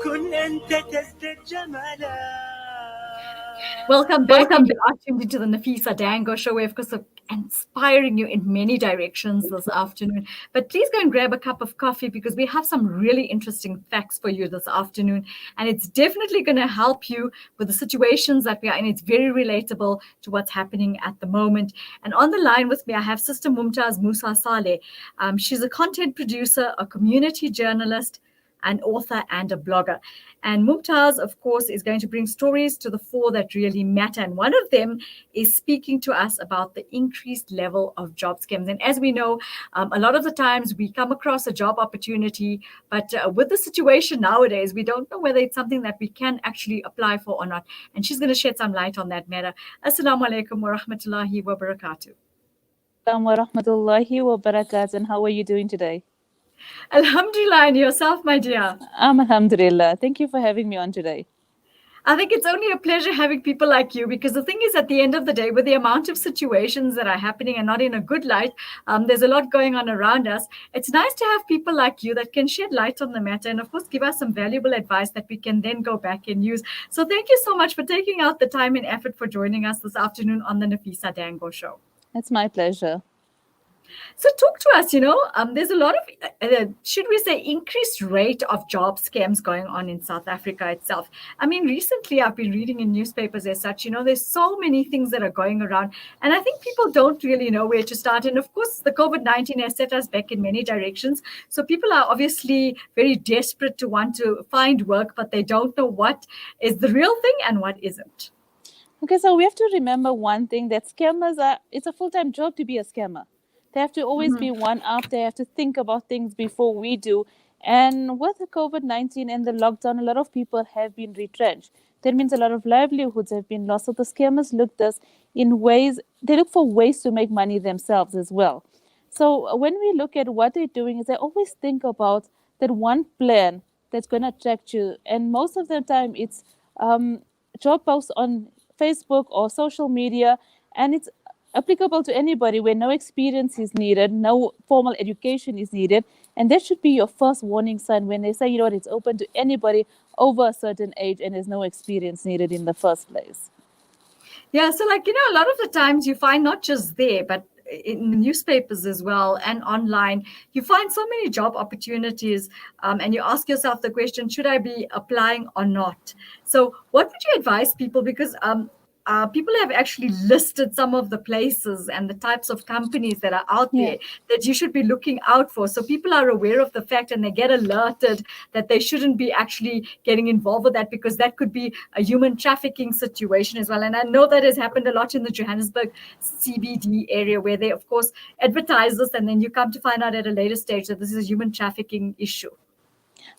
كن أنت تزداد جمالا. Welcome back. You are tuned into the Nafeesa Dangor show. We're, of course, inspiring you in many directions this afternoon. But please go and grab a cup of coffee because we have some really interesting facts for you this afternoon. And it's definitely going to help you with the situations that we are in. It's very relatable to what's happening at the moment. And on the line with me, I have Sister Mumtaz Moosa Saley. She's a content producer, a community journalist, an author and a blogger. And Mumtaz, of course, is going to bring stories to the fore that really matter. And one of them is speaking to us about the increased level of job scams. And as we know, a lot of the times we come across a job opportunity, but with the situation nowadays, we don't know whether it's something that we can actually apply for or not. And she's going to shed some light on that matter. Assalamu alaikum wa rahmatullahi wa barakatuh. Assalamu wa rahmatullahi wa barakatuh. And how are you doing today? Alhamdulillah, and yourself, my dear? Alhamdulillah. Thank you for having me on today. I think it's only a pleasure having people like you because the thing is, at the end of the day, with the amount of situations that are happening and not in a good light, there's a lot going on around us. It's nice to have people like you that can shed light on the matter and, of course, give us some valuable advice that we can then go back and use. So thank you so much for taking out the time and effort for joining us this afternoon on the Nafeesa Dangor show. It's my pleasure. So talk to us, there's a lot of, should we say, increased rate of job scams going on in South Africa itself. I mean, recently I've been reading in newspapers as such, there's so many things that are going around. And I think people don't really know where to start. And of course, the COVID-19 has set us back in many directions. So people are obviously very desperate to want to find work, but they don't know what is the real thing and what isn't. Okay, so we have to remember one thing, that scammers it's a full-time job to be a scammer. They have to always be one up. They have to think about things before we do. And with the COVID-19 and the lockdown, a lot of people have been retrenched. That means a lot of livelihoods have been lost. So the scammers look for ways to make money themselves as well. So when we look at what they're doing, is they always think about that one plan that's going to attract you. And most of the time, it's job posts on Facebook or social media, and it's applicable to anybody where no experience is needed, no formal education is needed. And that should be your first warning sign when they say, it's open to anybody over a certain age and there's no experience needed in the first place. Yeah, so a lot of the times you find not just there, but in the newspapers as well and online, you find so many job opportunities and you ask yourself the question, should I be applying or not? So what would you advise people? Because people have actually listed some of the places and the types of companies that are out there that you should be looking out for. So people are aware of the fact and they get alerted that they shouldn't be actually getting involved with that because that could be a human trafficking situation as well. And I know that has happened a lot in the Johannesburg CBD area where they, of course, advertise this and then you come to find out at a later stage that this is a human trafficking issue.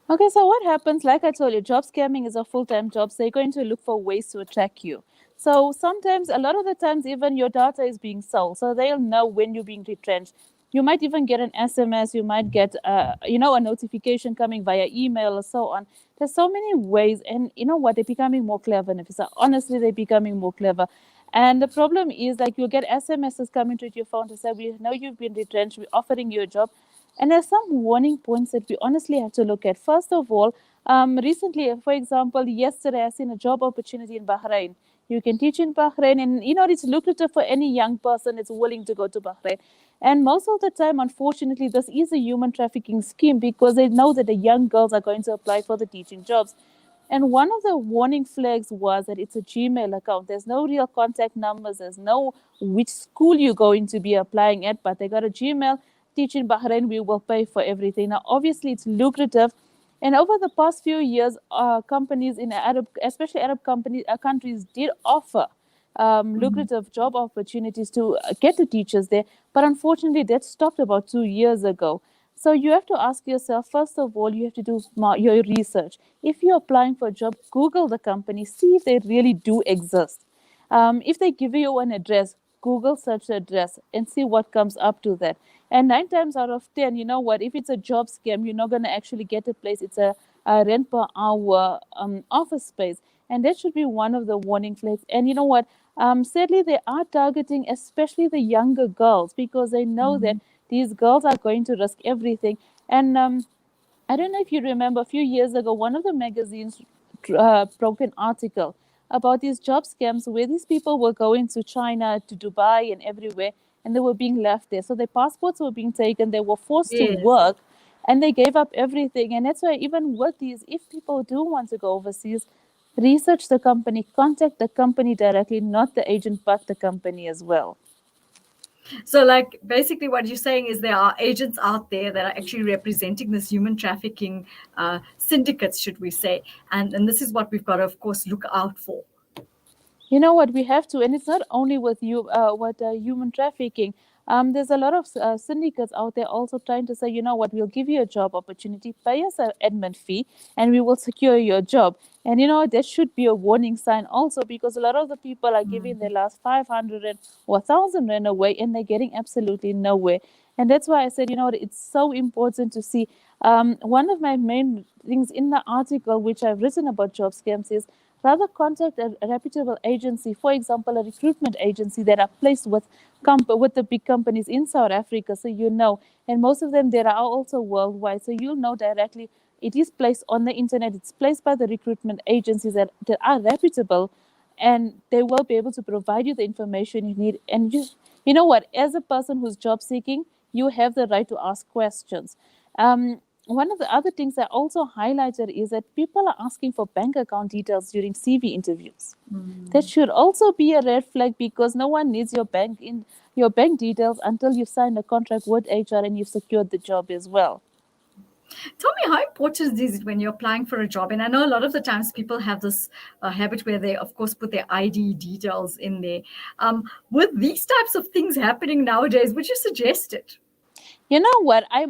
Okay, so what happens, like I told you, job scamming is a full-time job. So they're going to look for ways to attract you. So sometimes, a lot of the times, even your data is being sold. So they'll know when you're being retrenched. You might even get an SMS. You might get, a notification coming via email or so on. There's so many ways. And you know what? They're becoming more clever, Nafeesa. Honestly, they're becoming more clever. And the problem is, you'll get SMSs coming to your phone to say, we know you've been retrenched. We're offering you a job. And there's some warning points that we honestly have to look at. First of all, recently, for example, yesterday, I seen a job opportunity in Bahrain. You can teach in Bahrain, and it's lucrative for any young person that's willing to go to Bahrain. And most of the time, unfortunately, this is a human trafficking scheme because they know that the young girls are going to apply for the teaching jobs. And one of the warning flags was that it's a Gmail account. There's no real contact numbers. There's no which school you're going to be applying at, but they got a Gmail. Teach in Bahrain, we will pay for everything. Now, obviously, it's lucrative. And over the past few years, companies in especially Arab countries, did offer lucrative job opportunities to get the teachers there. But unfortunately, that stopped about 2 years ago. So you have to ask yourself, first of all, you have to do your research. If you're applying for a job, Google the company, see if they really do exist. If they give you an address, Google search the address and see what comes up to that. And 9 times out of 10, you know what, if it's a job scam, you're not going to actually get a place. It's a rent per hour office space. And that should be one of the warning flags. And you know what, sadly, they are targeting especially the younger girls because they know that these girls are going to risk everything. And I don't know if you remember a few years ago, one of the magazines broke an article about these job scams where these people were going to China, to Dubai, and everywhere, and they were being left there. So their passports were being taken, they were forced to Yes. work, and they gave up everything. And that's why, even with these, if people do want to go overseas, research the company, contact the company directly, not the agent, but the company as well. So, like, basically, what you're saying is there are agents out there that are actually representing this human trafficking syndicates, should we say? And this is what we've got to, of course, look out for. You know what, we have to, and it's not only with you, human trafficking. There's a lot of syndicates out there also trying to say, you know what, we'll give you a job opportunity, pay us an admin fee, and we will secure your job. And you know, there should be a warning sign also, because a lot of the people are giving their last 500 rand or 1,000 rand away, and they're getting absolutely nowhere. And that's why I said, you know, it's so important to see. One of my main things in the article which I've written about job scams is, rather contact a reputable agency, for example, a recruitment agency that are placed with the big companies in South Africa, so you know. And most of them, there are also worldwide, so you'll know directly. It is placed on the internet. It's placed by the recruitment agencies that are reputable, and they will be able to provide you the information you need. And you know what? As a person who's job seeking, you have the right to ask questions. One of the other things I also highlighted is that people are asking for bank account details during CV interviews. That should also be a red flag, because no one needs your bank details until you've signed a contract with HR and you've secured the job as well. Tell me, how important is it when you're applying for a job? And I know a lot of the times people have this habit where they, of course, put their ID details in there. With these types of things happening nowadays, would you suggest it? You know what? I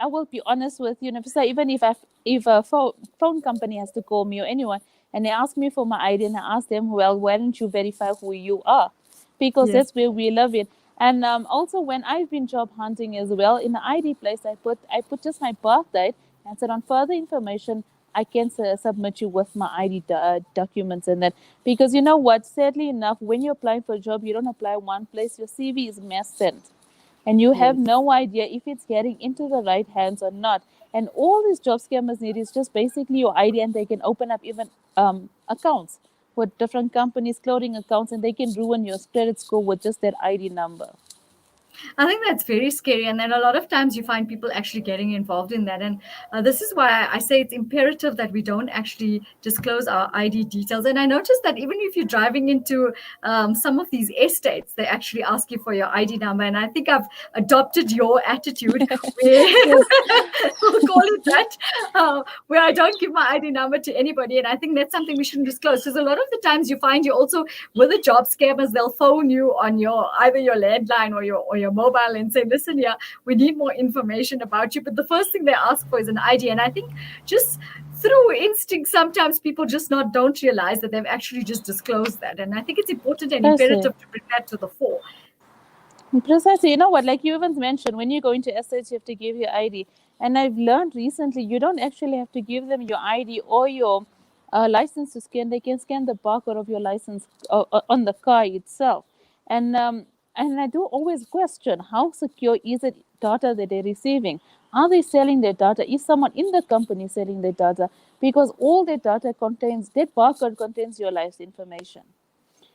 will be honest with you, Nafeesa, even if a phone company has to call me or anyone and they ask me for my ID, and I ask them, well, why don't you verify who you are? Because Yes. that's where we live in. And also, when I've been job hunting as well, in the ID place, I put just my birth date and said, on further information, I can submit you with my ID documents and that. Because you know what? Sadly enough, when you're applying for a job, you don't apply one place, your CV is mass sent, and you have Yes. no idea if it's getting into the right hands or not. And all these job scammers need is just basically your ID, and they can open up even accounts with different companies, clothing accounts, and they can ruin your credit score with just that ID number. I think that's very scary. And then a lot of times you find people actually getting involved in that. And this is why I say it's imperative that we don't actually disclose our ID details. And I noticed that even if you're driving into some of these estates, they actually ask you for your ID number. And I think I've adopted your attitude where Yes. we'll call it that, where I don't give my ID number to anybody. And I think that's something we shouldn't disclose, because a lot of the times you find you also, with the job scammers, they'll phone you on your either your landline or your mobile and say, listen, yeah, we need more information about you. But the first thing they ask for is an ID. And I think just through instinct, sometimes people just don't realize that they've actually just disclosed that. And I think it's important and Precisely. imperative to bring that to the fore. Precisely. You know what? Like you even mentioned, when you go into estates, you have to give your ID. And I've learned recently, you don't actually have to give them your ID or your license to scan. They can scan the barcode of your license on the car itself. And and I do always question, how secure is it data that they're receiving? Are they selling their data? Is someone in the company selling their data? Because all their data contains, that barcode contains your life information.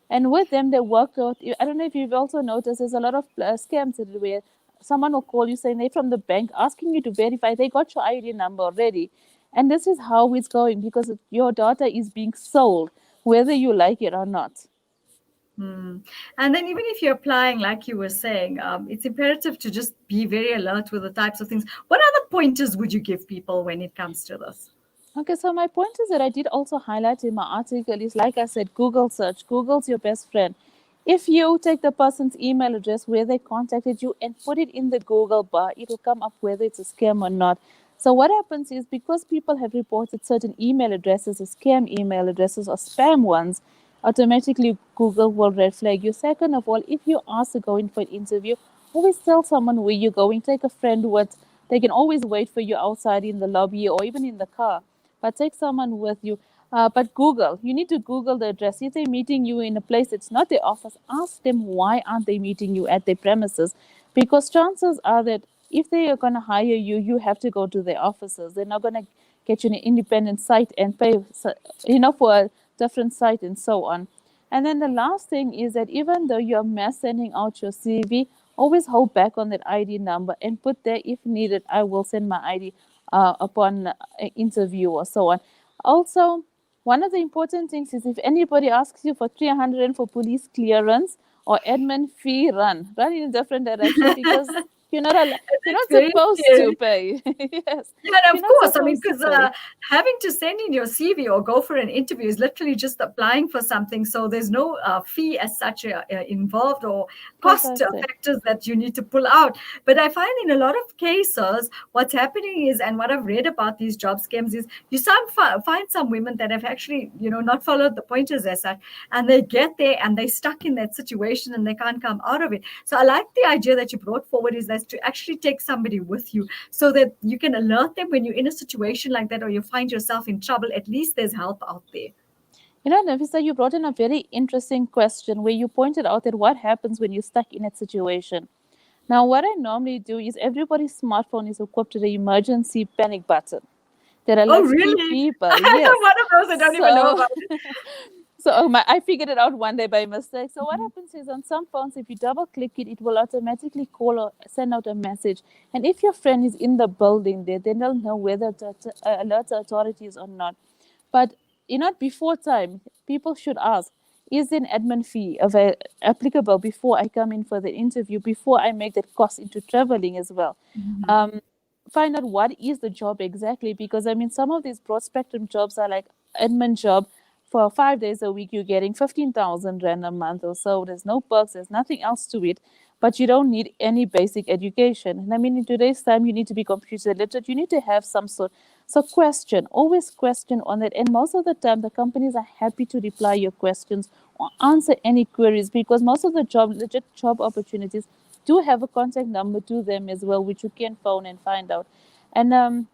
And with them, they work out. I don't know if you've also noticed, there's a lot of scams where someone will call you saying they're from the bank, asking you to verify they got your ID number already. And this is how it's going, because your data is being sold, whether you like it or not. And then even if you're applying, like you were saying, it's imperative to just be very alert with the types of things. What other pointers would you give people when it comes to this? Okay, so my point is that I did also highlight in my article is, like I said, Google search. Google's your best friend. If you take the person's email address where they contacted you and put it in the Google bar, it'll come up whether it's a scam or not. So what happens is, because people have reported certain email addresses as scam email addresses or spam ones, automatically Google will red flag you. Second of all, if you ask to go in for an interview, always tell someone where you're going. Take a friend with. They can always wait for you outside in the lobby or even in the car, but take someone with you. But Google, you need to Google the address. If they're meeting you in a place that's not their office, ask them why aren't they meeting you at their premises, because chances are that if they are going to hire you, you have to go to their offices. They're not going to get you an independent site and pay, for a different site and so on. And then the last thing is that even though you're mass sending out your CV, always hold back on that ID number and put there, if needed, I will send my ID upon interview or so on. Also, one of the important things is if anybody asks you for 300 for police clearance or admin fee, run in a different direction, because you're It's not very supposed to scary. pay. Yes, Yeah, and you're of not course, I mean, supposed to because pay. having to send in your CV or go for an interview is literally just applying for something. So there's no fee as such involved, or cost Precisely. factors that you need to pull out. But I find in a lot of cases, what's happening is, and what I've read about these job scams is, you find some women that have actually, not followed the pointers as such, and they get there and they're stuck in that situation and they can't come out of it. So I like the idea that you brought forward, is that to actually take somebody with you, so that you can alert them when you're in a situation like that, or you find yourself in trouble. At least there's help out there. Nafisa, you brought in a very interesting question where you pointed out that what happens when you're stuck in that situation. Now, what I normally do is everybody's smartphone is equipped with an emergency panic button that Oh, alerts really? people. Yes. One of those I don't even know So, about it. I figured it out one day by mistake. So what happens is on some phones, if you double click it, it will automatically call or send out a message. And if your friend is in the building there, then they'll know whether to alert the authorities or not. But before time, people should ask, is an admin fee applicable before I come in for the interview, before I make that cost into traveling as well? Um, Find out what is the job exactly, because I mean, some of these broad spectrum jobs are like admin job. For 5 days a week, you're getting 15,000 rand a month or so. There's no perks, there's nothing else to it, but you don't need any basic education. And I mean, in today's time, you need to be computer literate, you need to have some sort. So always question on it. And most of the time, the companies are happy to reply your questions or answer any queries, because most of the legit job opportunities do have a contact number to them as well, which you can phone and find out. And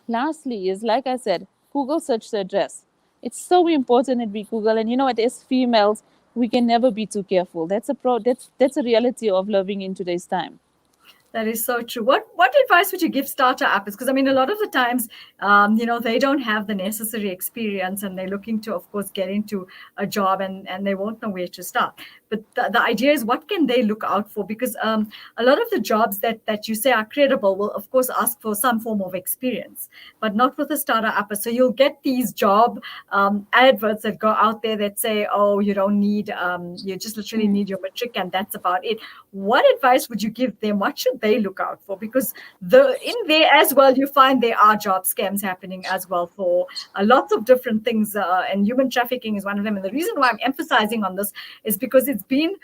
lastly is, like I said, Google search the address. It's so important that we Google. And as females, we can never be too careful. That's a reality of living in today's time. That is so true. What advice would you give starter appers? Because I mean, a lot of the times, they don't have the necessary experience, and they're looking to, of course, get into a job, and they won't know where to start. But the idea is, what can they look out for? Because a lot of the jobs that you say are credible will, of course, ask for some form of experience, but not with a starter upper. So you'll get these job adverts that go out there that say, oh, you don't need, you just literally need your matric, and that's about it. What advice would you give them? What should they look out for? Because in there as well, you find there are job scams happening as well for lots of different things, and human trafficking is one of them. And the reason why I'm emphasizing on this is because it's been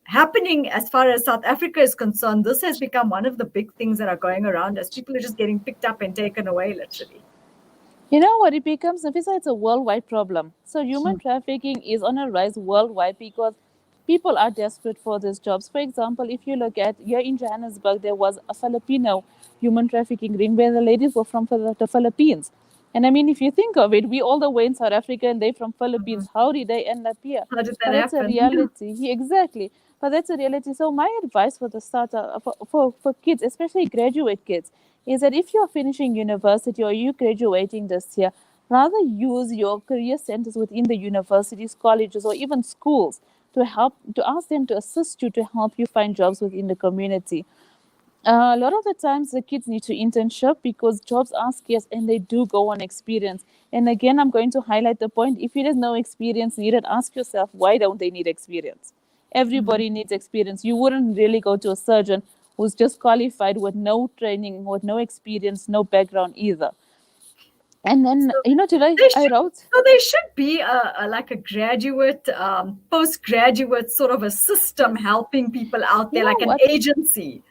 happening as far as South Africa is concerned. This has become one of the big things that are going around, as people are just getting picked up and taken away, literally. You know what? It becomes, Nafisa, it's a worldwide problem. So human trafficking is on a rise worldwide because people are desperate for these jobs. For example, if you look at here in Johannesburg, there was a Filipino human trafficking ring where the ladies were from the Philippines. And I mean, if you think of it, we all the way in South Africa and they from Philippines. How did they end up here? How did But that that's a happen? reality. Yeah, exactly. But that's a reality. So my advice for the starter, for kids, especially graduate kids, is that if you're finishing university or you graduating this year, rather use your career centers within the universities, colleges, or even schools to ask them to assist you, to help you find jobs within the community. A lot of the times the kids need to internship because jobs are scarce and they do go on experience. And again, I'm going to highlight the point. If there's no experience needed, ask yourself, why don't they need experience? Everybody needs experience. You wouldn't really go to a surgeon who's just qualified with no training, with no experience, no background either. And then, So today they I should, wrote, so there should be like a graduate, postgraduate sort of a system yes, helping people out you there, know like an what? agency.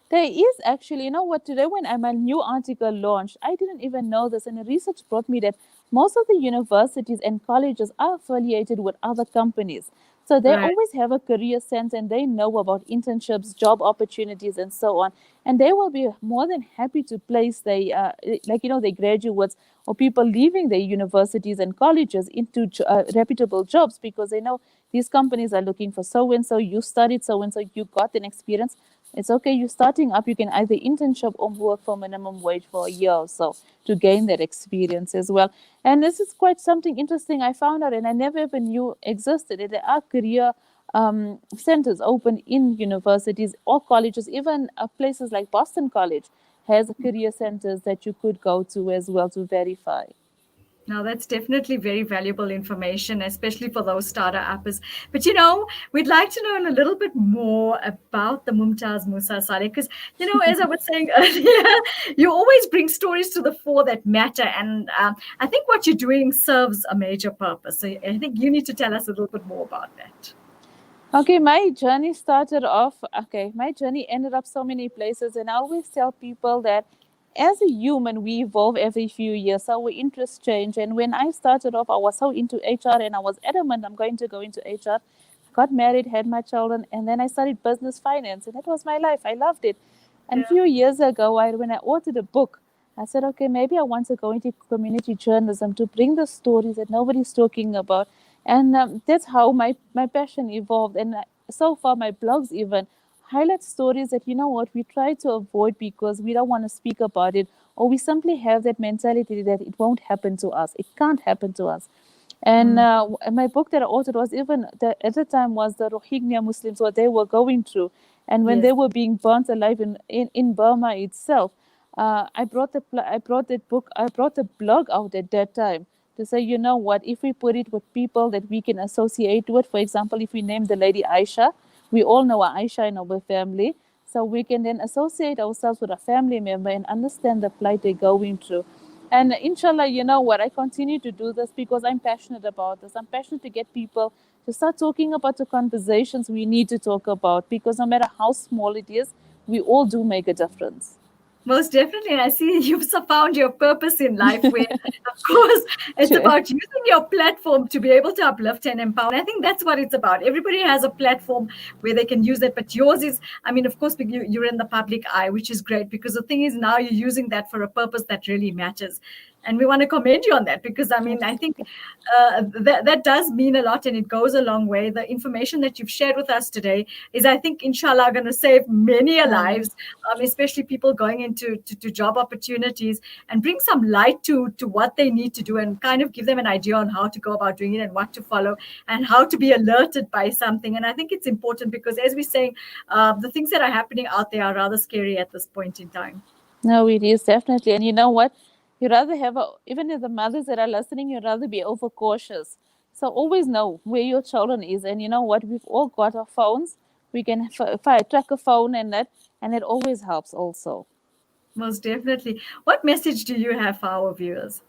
There is actually, today when my new article launched, I didn't even know this, and the research brought me that most of the universities and colleges are affiliated with other companies. So they Right. always have a career sense and they know about internships, job opportunities, and so on. And they will be more than happy to place their graduates or people leaving their universities and colleges into reputable jobs, because they know these companies are looking for so and so, you studied so and so, you got an experience, It's okay, you're starting up, you can either internship or work for minimum wage for a year or so to gain that experience as well. And this is quite something interesting I found out, and I never even knew existed. There are career centers open in universities or colleges, even places like Boston College has career centers that you could go to as well to verify. Now, that's definitely very valuable information, especially for those starter appers. But, we'd like to know a little bit more about the Mumtaz Moosa Saley, because, as I was saying earlier, you always bring stories to the fore that matter. And I think what you're doing serves a major purpose. So I think you need to tell us a little bit more about that. Okay, my journey started off, my journey ended up so many places. And I always tell people that as a human, we evolve every few years. Our interests change. And when I started off, I was so into HR and I was adamant I'm going to go into HR. Got married, had my children, and then I studied business finance. And that was my life. I loved it. And a few years ago, when I authored a book, I said, okay, maybe I want to go into community journalism to bring the stories that nobody's talking about. And that's how my passion evolved. And so far, my blogs even highlight stories that, we try to avoid because we don't want to speak about it, or we simply have that mentality that it won't happen to us. It can't happen to us. And my book that I authored was even at the time was the Rohingya Muslims, what they were going through, and when they were being burnt alive in Burma itself. I brought the blog out at that time to say, you know what, if we put it with people that we can associate with, for example, if we name the lady Aisha, we all know Aisha in our family, so we can then associate ourselves with a family member and understand the plight they're going through. And inshallah, you know what, I continue to do this because I'm passionate about this. I'm passionate to get people to start talking about the conversations we need to talk about, because no matter how small it is, we all do make a difference. Most definitely. And I see you've found your purpose in life where, of course, it's about using your platform to be able to uplift and empower. And I think that's what it's about. Everybody has a platform where they can use it, but yours is, of course, you're in the public eye, which is great, because the thing is now you're using that for a purpose that really matters. And we want to commend you on that, because I think that does mean a lot, and it goes a long way. The information that you've shared with us today is, I think, inshallah, going to save many lives, especially people going into to job opportunities, and bring some light to what they need to do, and kind of give them an idea on how to go about doing it and what to follow and how to be alerted by something. And I think it's important because, as we're saying, the things that are happening out there are rather scary at this point in time. No, it is definitely. And you know what? You rather have, even if the mothers that are listening, you'd rather be overcautious. So always know where your children is. And you know what? We've all got our phones. We can track a phone and it always helps also. Most definitely. What message do you have for our viewers?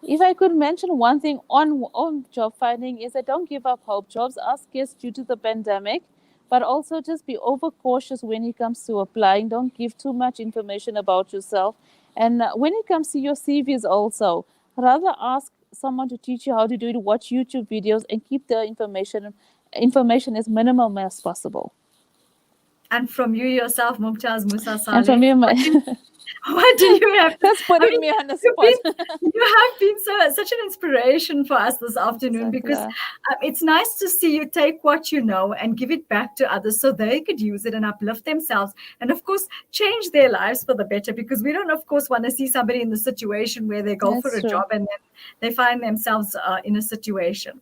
If I could mention one thing on job finding is that don't give up hope. Jobs are scarce due to the pandemic, but also just be overcautious when it comes to applying. Don't give too much information about yourself. And when it comes to your CVs also, rather ask someone to teach you how to do it, watch YouTube videos, and keep the information as minimal as possible. And from you yourself, Mumtaz Moosa Saley, And from you, what do you have? That's putting me on the spot. You have been such an inspiration for us this afternoon, because it's nice to see you take what you know and give it back to others so they could use it and uplift themselves and, of course, change their lives for the better, because we don't, of course, want to see somebody in the situation where they go for a job and then they find themselves in a situation.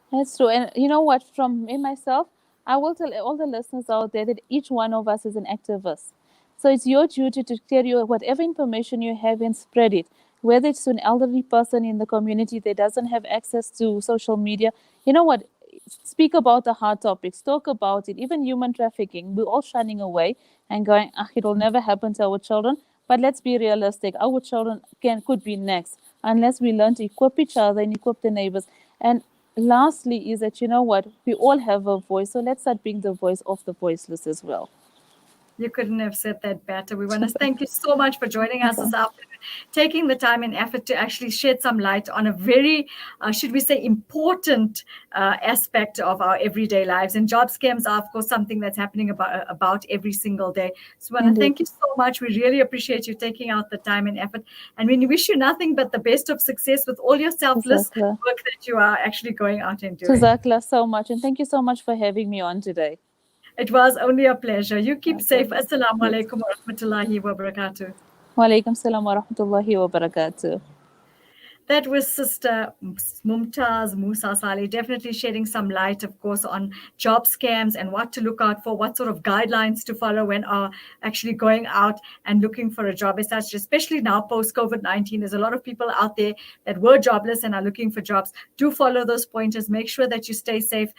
That's true. And you know what? From me, myself, I will tell all the listeners out there that each one of us is an activist. So it's your duty to carry whatever information you have and spread it, whether it's to an elderly person in the community that doesn't have access to social media. You know what? Speak about the hard topics, talk about it, even human trafficking. We're all shunning away and going, it'll never happen to our children. But let's be realistic. Our children could be next unless we learn to equip each other and equip the neighbors. And lastly is that, you know what, we all have a voice, so let's start being the voice of the voiceless as well. You couldn't have said that better. We want to thank you so much for joining us this afternoon, taking the time and effort to actually shed some light on a very, should we say, important aspect of our everyday lives. And job scams are, of course, something that's happening about every single day. So we want to thank you so much. We really appreciate you taking out the time and effort. And we wish you nothing but the best of success with all your selfless work that you are actually going out and doing. Jazakallah so much. And thank you so much for having me on today. It was only a pleasure. You keep My safe. pleasure. Assalamu Yes. alaikum wa rahmatullahi wa barakatuh. Wa alaikum salam wa rahmatullahi wa barakatuh. That was Sister Mumtaz Moosa Saley, definitely shedding some light, of course, on job scams and what to look out for, what sort of guidelines to follow when are actually going out and looking for a job as such, especially now post COVID-19. There's a lot of people out there that were jobless and are looking for jobs. Do follow those pointers. Make sure that you stay safe.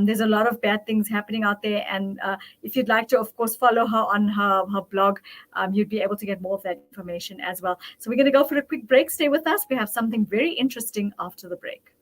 There's a lot of bad things happening out there. And if you'd like to, of course, follow her on her blog, you'd be able to get more of that information as well. So we're going to go for a quick break. Stay with us. We have something very interesting after the break.